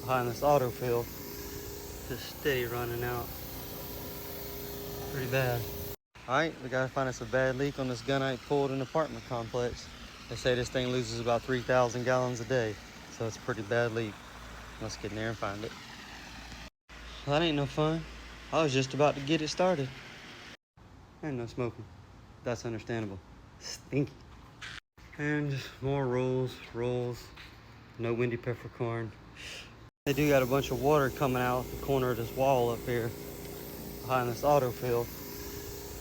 behind this autofill. Just steady running out. Pretty bad. Alright, we gotta find us a bad leak on this gunite pool in an apartment complex. They say this thing loses about 3,000 gallons a day, so it's a pretty bad leak. Let's get in there and find it. Well, that ain't no fun. I was just about to get it started. Ain't no smoking. That's understandable. Stinky. And more rolls. No windy peppercorn. They do got a bunch of water coming out the corner of this wall up here behind this autofill.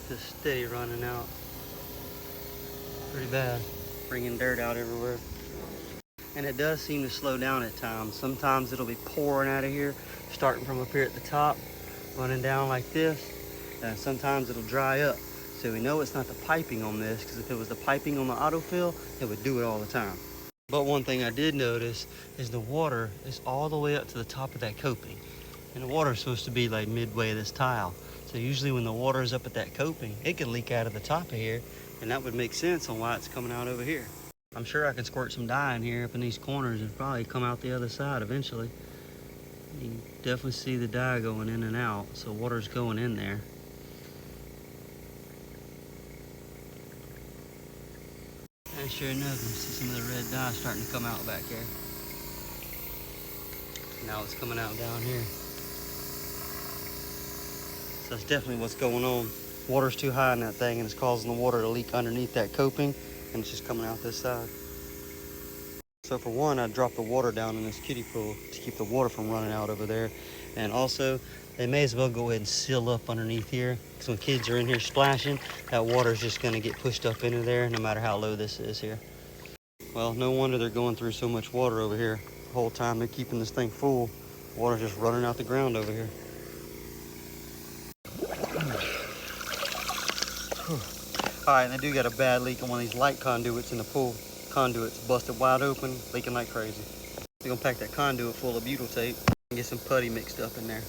Just steady running out. Pretty bad. Bringing dirt out everywhere. And it does seem to slow down at times. Sometimes it'll be pouring out of here, starting from up here at the top, running down like this. And sometimes it'll dry up. So we know it's not the piping on this, because if it was the piping on the autofill, it would do it all the time. But one thing I did notice is the water is all the way up to the top of that coping. And the water is supposed to be like midway of this tile. So usually when the water is up at that coping, it could leak out of the top of here, and that would make sense on why it's coming out over here. I'm sure I could squirt some dye in here up in these corners and probably come out the other side eventually. You can definitely see the dye going in and out, so water's going in there. And sure enough, you see some of the red dye starting to come out back there. Now it's coming out down here. So that's definitely what's going on. Water's too high in that thing and it's causing the water to leak underneath that coping, and it's just coming out this side. So for one, I dropped the water down in this kiddie pool to keep the water from running out over there. And also, they may as well go ahead and seal up underneath here, because when kids are in here splashing, that water's just gonna get pushed up into there no matter how low this is here. Well, no wonder they're going through so much water over here. The whole time they're keeping this thing full, water's just running out the ground over here. All right, and they do got a bad leak on one of these light conduits in the pool. Conduit's busted wide open, leaking like crazy. We're gonna pack that conduit full of butyl tape and get some putty mixed up in there.